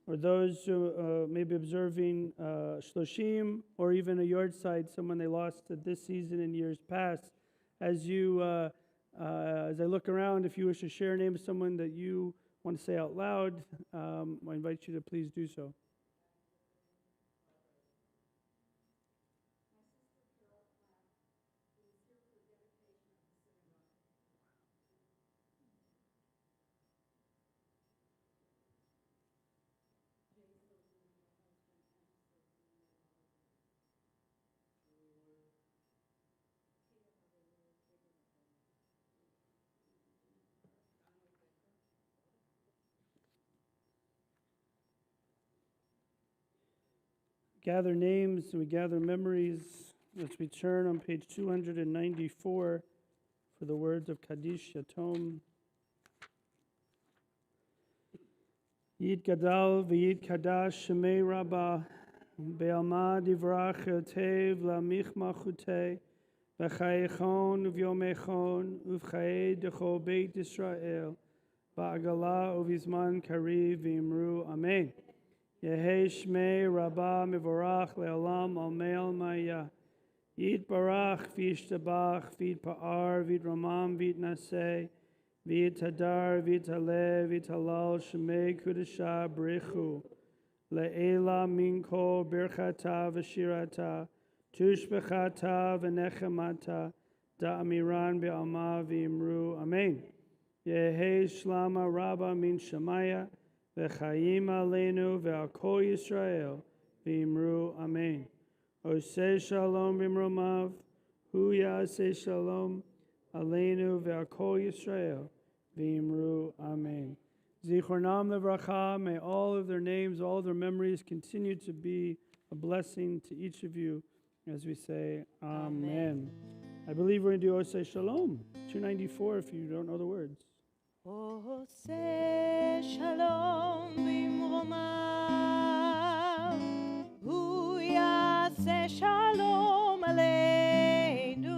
or those who may be observing Shloshim, or even a yard-side, someone they lost this season in years past. As I look around, if you wish to share a name of someone that you want to say out loud, I invite you to please do so. Gather names, we gather memories. Let's return on page 294 for the words of Kaddish Yatom. Yid Gadal v'Yid Kadash Shemei Rabbah Be'alma Divrach Tev Lamich Machutei V'chayechon V'yomechon Uv'chaye Decho Beit Yisrael Ba'agala Uv'izman Kariv V'imru Amen. Yehei Shmei Rabbah Mivorach Le'olam Almei Maya Yid Barach V'yishtabach V'yid Pa'ar V'yid Ramam V'yid Naseh V'yid Tadar V'yid Taleh V'yid Halal Shmei Kudasha B'richu Le'ela Minko Birchata V'shirata Tushbechata V'nechemata Da'amiran Be'alma V'imru Amen. Yehei Shlama Rabbah Min Shemaya V'chayim aleinu ve'al kol Yisrael v'imru Amen. Oseh shalom b'imromav, hu ya'aseh shalom aleinu ve'al kol Yisrael v'imru Amen. Zichronam levracha, may all of their names, all of their memories continue to be a blessing to each of you as we say Amen. I believe we're going to do Oseh shalom, 294 if you don't know the words. עושה שלום במרומיו, הוא יעשה שלום עלינו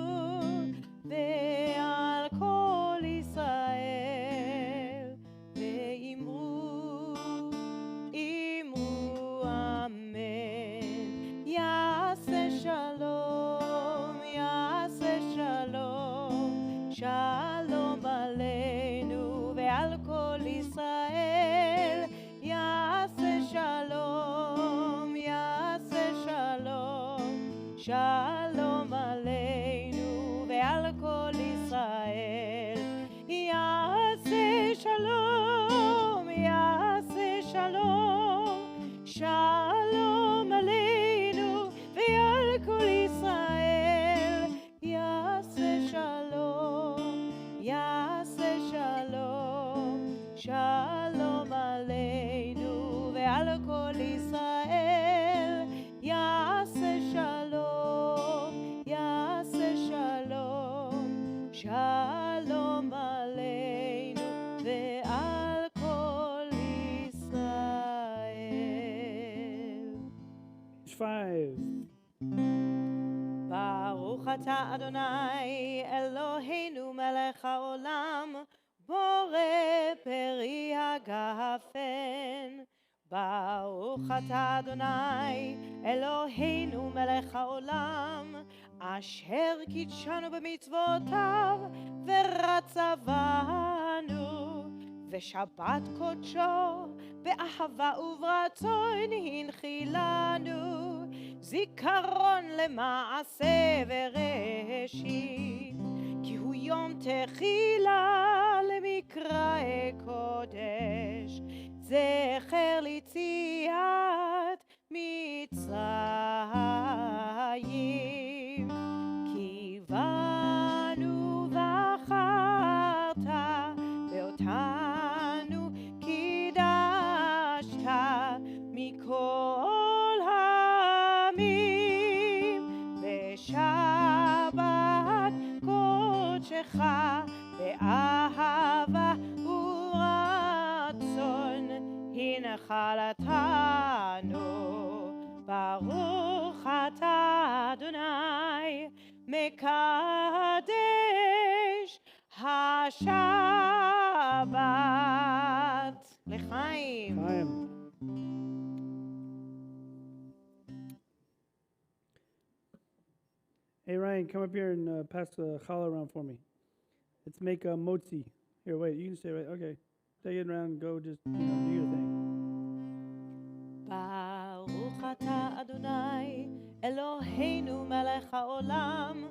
ועל כל ישראל, ואמרו אמן. יעשה שלום, יעשה שלום, שלום עלינו ועל כל ישראל, יעשה שלום, יעשה שלום, שלום עלינו ועל כל ישראל, יעשה שלום, יעשה שלום, שלום עלינו ועל כל ישראל, יעשה שלום, יעשה שלום, שלום עלינו ועל כל ישראל, יעשה שלום, יעשה שלום, שלום עלינו ועל כל ישראל. 5. ברוך אתה אדוני אלוהינו מלך העולם, בורא פרי הגפן. ברוך אתה אדוני אלוהינו מלך העולם, אשר קידשנו במצוותיו ורצה בנו, ושבת קודשו באהבה וברצון הנחילנו, זיכרון למעשה וראשית, כי הוא יום תחילה למקראי קודש, זכר ליציאת מצרים. כי בנו בחרת ואותנו קידשת מכל העמים, בשבת קודשך באהבה ורצון הנחלתנו. ברוך אתה אדוני מקדש HaShabbat. L'chaim. Chaim. Hey Ryan, come up here and pass the challah around for me. Let's make a motzi. Here, wait, you can stay right. Okay, take it around. Go, just do your thing. Baruch ata Adonai, Eloheinu melech haolam,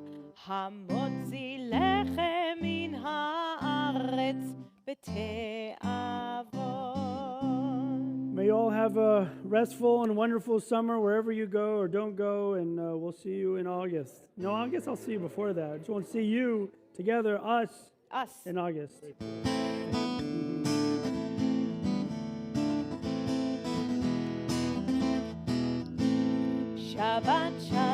hamotzi lechem min haaretz b'te'avon. May you all have a restful and wonderful summer wherever you go or don't go, and we'll see you in August. No, I guess I'll see you before that. I just want to see you together, us, in August. Shabbat shalom.